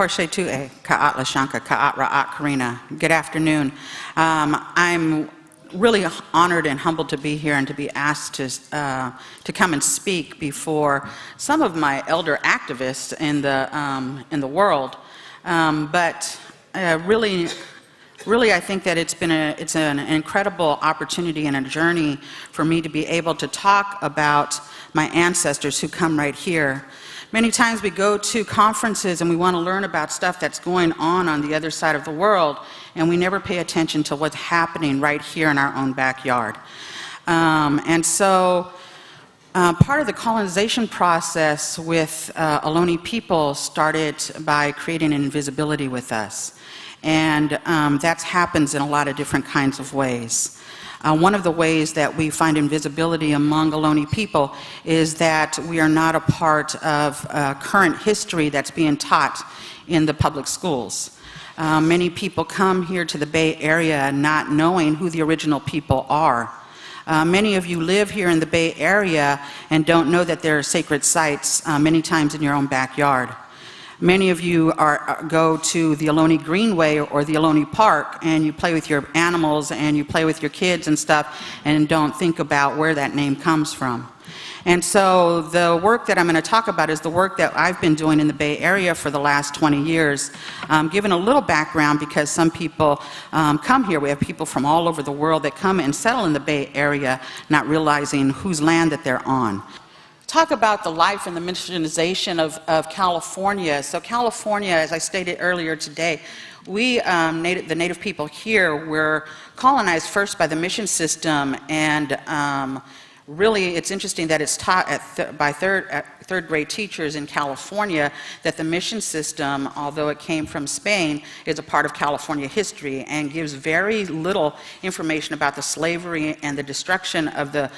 Horshe Tu'e, Ka'at Lashanka, Ka'at Ra'at Corrina. Good afternoon. I'm really honored and humbled to be here and to be asked to come and speak before some of my elder activists in the world. Really, I think that it's an incredible opportunity and a journey for me to be able to talk about my ancestors who come right here. Many times we go to conferences and we want to learn about stuff that's going on the other side of the world, and we never pay attention to what's happening right here in our own backyard. Part of the colonization process with Ohlone people started by creating an invisibility with us. And that happens in a lot of different kinds of ways. One of the ways that we find invisibility among Ohlone people is that we are not a part of current history that's being taught in the public schools. Many people come here to the Bay Area not knowing who the original people are. Many of you live here in the Bay Area and don't know that there are sacred sites many times in your own backyard. Many of you go to the Ohlone Greenway or the Ohlone Park and you play with your animals and you play with your kids and stuff and don't think about where that name comes from. And so the work that I'm going to talk about is the work that I've been doing in the Bay Area for the last 20 years. Given a little background, because some people come here. We have people from all over the world that come and settle in the Bay Area, not realizing whose land that they're on. Talk about the life and the missionization of California. So California, as I stated earlier today, we, the native people here, were colonized first by the mission system, and really it's interesting that it's taught by third grade teachers in California that the mission system, although it came from Spain, is a part of California history and gives very little information about the slavery and the destruction of the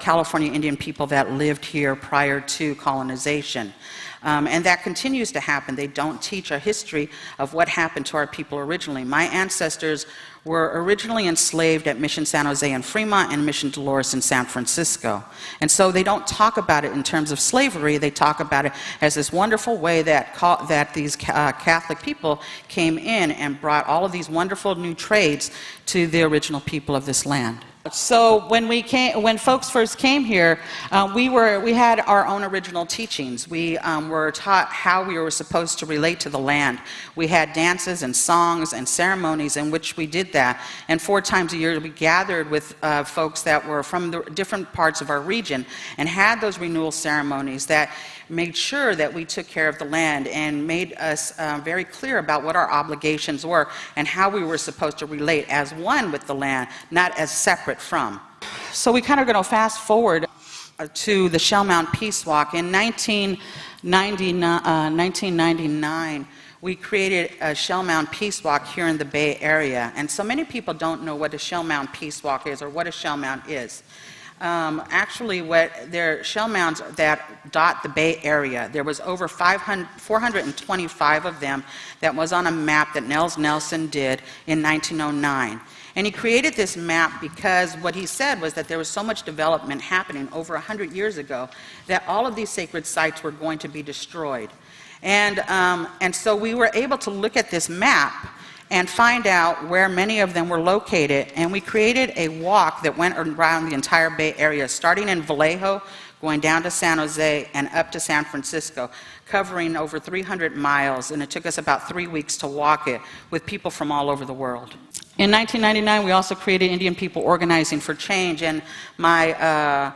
California Indian people that lived here prior to colonization. And that continues to happen. They don't teach a history of what happened to our people originally. My ancestors were originally enslaved at Mission San Jose in Fremont and Mission Dolores in San Francisco. And so they don't talk about it in terms of slavery. They talk about it as this wonderful way that these Catholic people came in and brought all of these wonderful new trades to the original people of this land. So when folks first came here, we had our own original teachings. We were taught how we were supposed to relate to the land. We had dances and songs and ceremonies in which we did that. And 4 times a year we gathered with folks that were from the different parts of our region and had those renewal ceremonies that made sure that we took care of the land and made us very clear about what our obligations were and how we were supposed to relate as one with the land, not as separate from. So we kind of going to fast forward to the Shell Mound Peace Walk. In 1999, we created a Shell Mound Peace Walk here in the Bay Area. And so many people don't know what a Shell Mound Peace Walk is or what a Shell Mound is. Actually, there are shell mounds that dot the Bay Area. There was over 425 of them that was on a map that Nels Nelson did in 1909. And he created this map because what he said was that there was so much development happening over 100 years ago that all of these sacred sites were going to be destroyed. And so we were able to look at this map and find out where many of them were located, and we created a walk that went around the entire Bay Area, starting in Vallejo, going down to San Jose and up to San Francisco, covering over 300 miles, and it took us about 3 weeks to walk it with people from all over the world. In 1999, we also created Indian People Organizing for Change, and my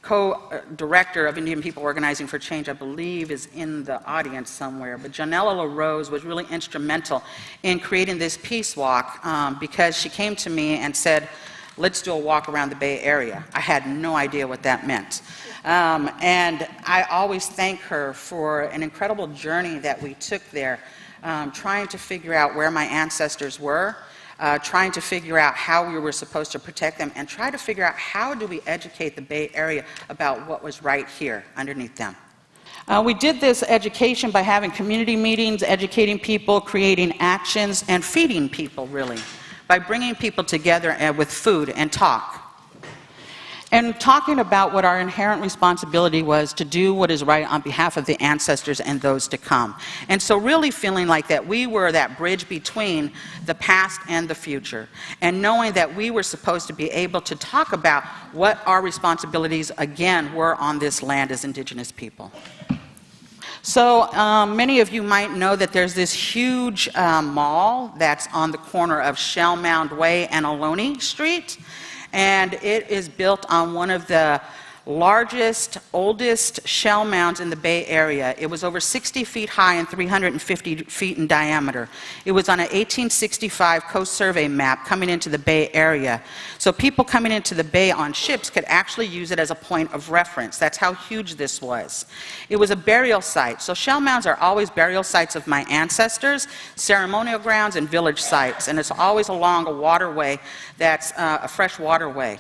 co-director of Indian People Organizing for Change, I believe, is in the audience somewhere. But Janella LaRose was really instrumental in creating this peace walk because she came to me and said, let's do a walk around the Bay Area. I had no idea what that meant. And I always thank her for an incredible journey that we took there, trying to figure out where my ancestors were, trying to figure out how we were supposed to protect them, and try to figure out how do we educate the Bay Area about what was right here underneath them. We did this education by having community meetings, educating people, creating actions, and feeding people, really, by bringing people together with food and talk. and talking about what our inherent responsibility was to do what is right on behalf of the ancestors and those to come. And so really feeling like that we were that bridge between the past and the future, and knowing that we were supposed to be able to talk about what our responsibilities again were on this land as Indigenous people. So many of you might know that there's this huge mall that's on the corner of Shell Mound Way and Ohlone Street. And it is built on one of the largest, oldest shell mounds in the Bay Area. It was over 60 feet high and 350 feet in diameter. It was on an 1865 Coast Survey map coming into the Bay Area. So people coming into the Bay on ships could actually use it as a point of reference. That's how huge this was. It was a burial site. So shell mounds are always burial sites of my ancestors, ceremonial grounds, and village sites. And it's always along a waterway that's a fresh waterway.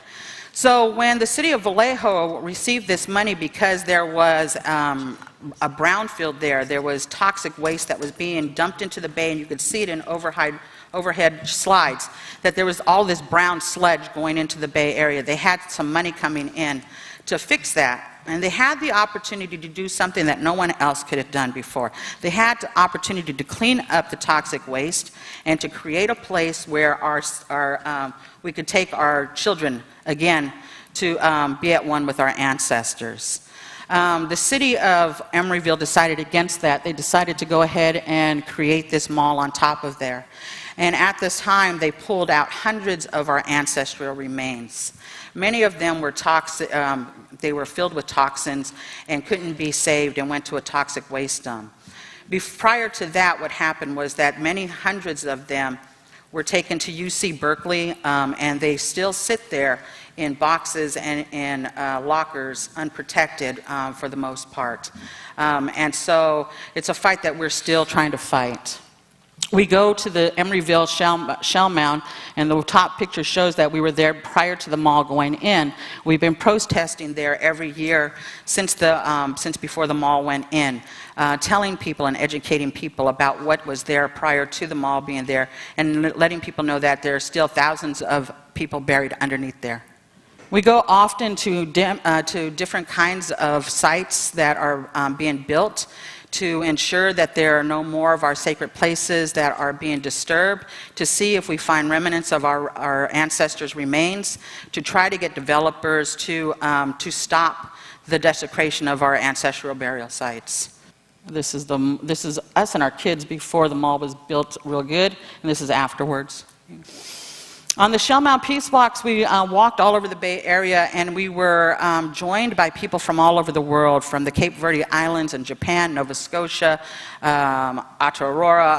So when the city of Vallejo received this money because there was a brownfield there, there was toxic waste that was being dumped into the bay, and you could see it in overhead slides, that there was all this brown sludge going into the Bay Area. They had some money coming in to fix that. And they had the opportunity to do something that no one else could have done before. They had the opportunity to clean up the toxic waste and to create a place where we could take our children, again, to be at one with our ancestors. The city of Emeryville decided against that. They decided to go ahead and create this mall on top of there. And at this time, they pulled out hundreds of our ancestral remains. Many of them were toxic. They were filled with toxins and couldn't be saved and went to a toxic waste dump. Prior to that, what happened was that many hundreds of them were taken to UC Berkeley, and they still sit there in boxes and in lockers, unprotected for the most part. And so it's a fight that we're still trying to fight. We go to the Emeryville Shell Mound, and the top picture shows that we were there prior to the mall going in. We've been protesting there every year since before the mall went in, telling people and educating people about what was there prior to the mall being there, and letting people know that there are still thousands of people buried underneath there. We go often to different kinds of sites that are being built to ensure that there are no more of our sacred places that are being disturbed, to see if we find remnants of our ancestors' remains, to try to get developers to stop the desecration of our ancestral burial sites. This is us and our kids before the mall was built real good, and this is afterwards. On the Shell Mound Peace Walks, we walked all over the Bay Area, and we were joined by people from all over the world, from the Cape Verde Islands and Japan, Nova Scotia, Aotearoa,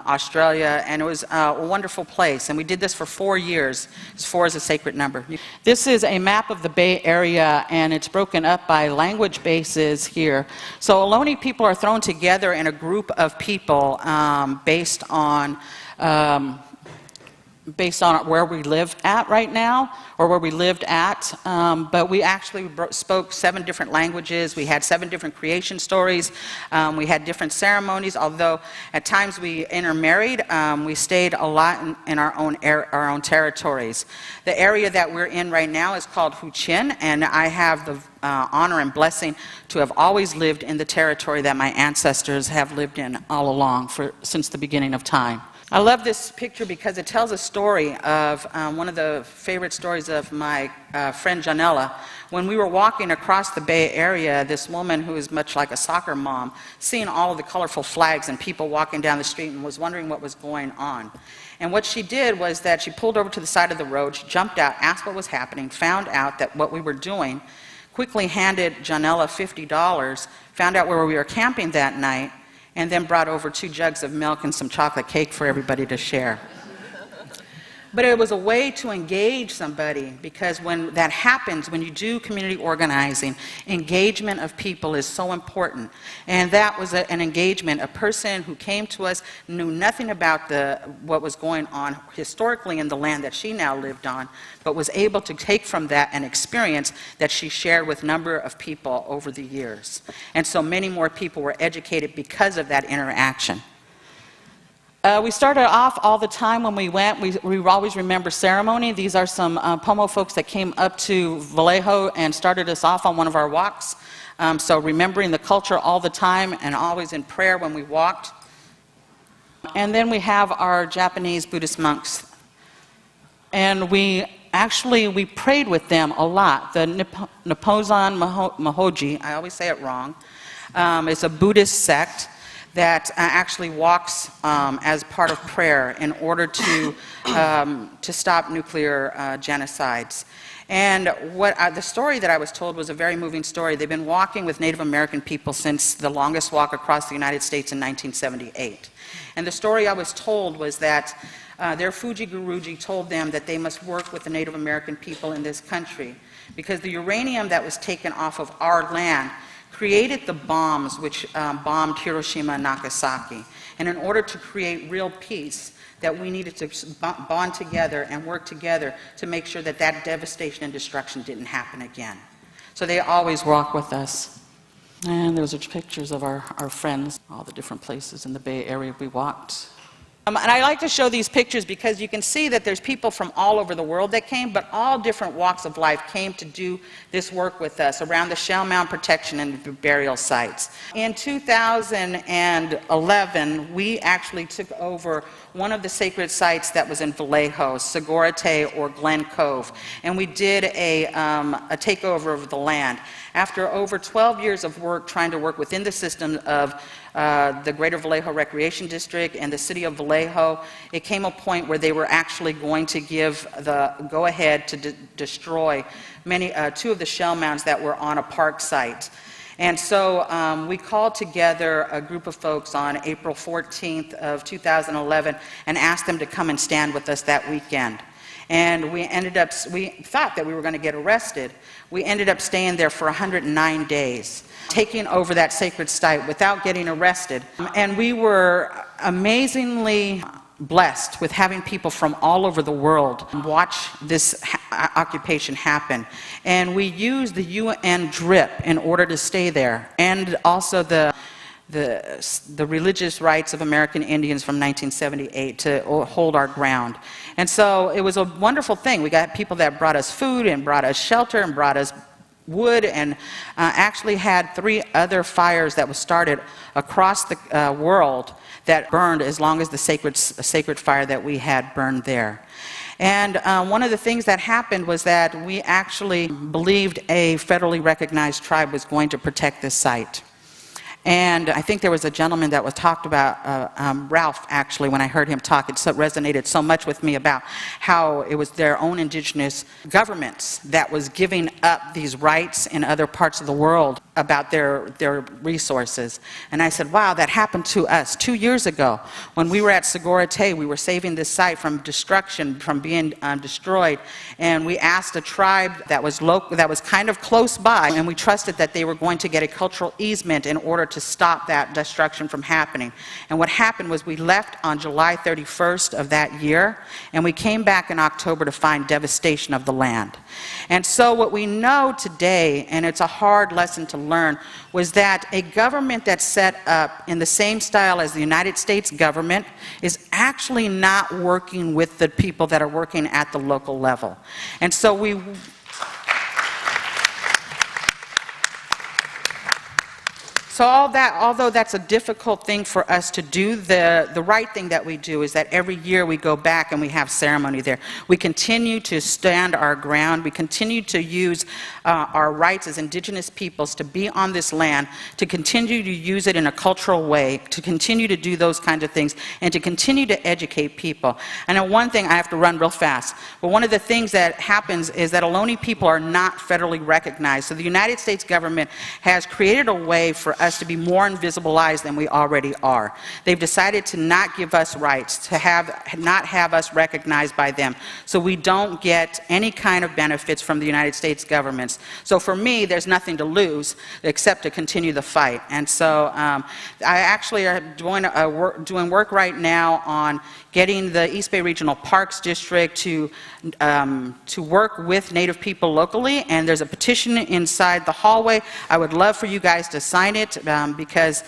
Australia, and it was a wonderful place. And we did this for 4 years. 4 is a sacred number. This is a map of the Bay Area, and it's broken up by language bases here. So Ohlone people are thrown together in a group of people based on where we live at right now, or where we lived at. But we actually spoke 7 different languages. We had 7 different creation stories. We had different ceremonies, although at times we intermarried. We stayed a lot in our own territories. The area that we're in right now is called Huichin, and I have the honor and blessing to have always lived in the territory that my ancestors have lived in all along since the beginning of time. I love this picture because it tells a story of one of the favorite stories of my friend Janella. When we were walking across the Bay Area, this woman who is much like a soccer mom, seeing all of the colorful flags and people walking down the street, and was wondering what was going on. And what she did was that she pulled over to the side of the road, she jumped out, asked what was happening, found out that what we were doing, quickly handed Janella $50, found out where we were camping that night, and then brought over 2 jugs of milk and some chocolate cake for everybody to share. But it was a way to engage somebody, because when that happens, when you do community organizing, engagement of people is so important. And that was an engagement. A person who came to us knew nothing about what was going on historically in the land that she now lived on, but was able to take from that an experience that she shared with a number of people over the years. And so many more people were educated because of that interaction. We started off all the time when we went. We always remember ceremony. These are some Pomo folks that came up to Vallejo and started us off on one of our walks. So remembering the culture all the time and always in prayer when we walked. And then we have our Japanese Buddhist monks. And we prayed with them a lot. The Nippozan Mahoji, I always say it wrong, is a Buddhist sect that actually walks as part of prayer in order to stop nuclear genocides. And the story that I was told was a very moving story. They've been walking with Native American people since the longest walk across the United States in 1978. And the story I was told was that their Fuji Guruji told them that they must work with the Native American people in this country because the uranium that was taken off of our land created the bombs which bombed Hiroshima and Nagasaki. And in order to create real peace, that we needed to bond together and work together to make sure that that devastation and destruction didn't happen again. So they always walk with us. And those are pictures of our friends, all the different places in the Bay Area we walked. And I like to show these pictures because you can see that there's people from all over the world that came, but all different walks of life came to do this work with us around the shell mound protection and the burial sites. In 2011, we actually took over one of the sacred sites that was in Vallejo, Segurate or Glen Cove, and we did a takeover of the land. After over 12 years of work trying to work within the system of the Greater Vallejo Recreation District and the City of Vallejo, it came a point where they were actually going to give the go-ahead to destroy two of the shell mounds that were on a park site. And so we called together a group of folks on April 14th of 2011 and asked them to come and stand with us that weekend. And we thought that we were going to get arrested. We ended up staying there for 109 days, taking over that sacred site without getting arrested. And we were amazingly blessed with having people from all over the world watch this occupation happen. And we used the UN drip in order to stay there, and also the religious rights of American Indians from 1978 to hold our ground. And so it was a wonderful thing. We got people that brought us food and brought us shelter and brought us wood, and actually had 3 other fires that were started across the world that burned as long as the sacred fire that we had burned there. And one of the things that happened was that we actually believed a federally recognized tribe was going to protect this site. And I think there was a gentleman that was talked about, Ralph, actually, when I heard him talk, it resonated so much with me about how it was their own indigenous governments that was giving up these rights in other parts of the world about their resources. And I said, wow, that happened to us 2 years ago. When we were at Segurate, we were saving this site from destruction, from being destroyed. And we asked a tribe that was kind of close by, and we trusted that they were going to get a cultural easement in order to stop that destruction from happening. And what happened was we left on July 31st of that year, and we came back in October to find devastation of the land. And so what we know today, and it's a hard lesson to learn, was that a government that's set up in the same style as the United States government is actually not working with the people that are working at the local level. And so So although that's a difficult thing for us to do, the right thing that we do is that every year we go back and we have ceremony there. We continue to stand our ground. We continue to use our rights as indigenous peoples to be on this land, to continue to use it in a cultural way, to continue to do those kinds of things, and to continue to educate people. And then one thing, I have to run real fast, but one of the things that happens is that Ohlone people are not federally recognized. So the United States government has created a way for us to be more invisibilized than we already are. They've decided to not give us rights, to not have us recognized by them, so we don't get any kind of benefits from the United States governments. So for me, there's nothing to lose except to continue the fight. And so I actually am doing work right now on getting the East Bay Regional Parks District to work with Native people locally, and there's a petition inside the hallway. I would love for you guys to sign it. tonight because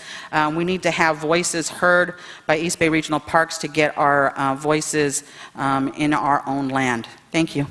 we need to have voices heard by East Bay Regional Parks to get our voices in our own land. Thank you.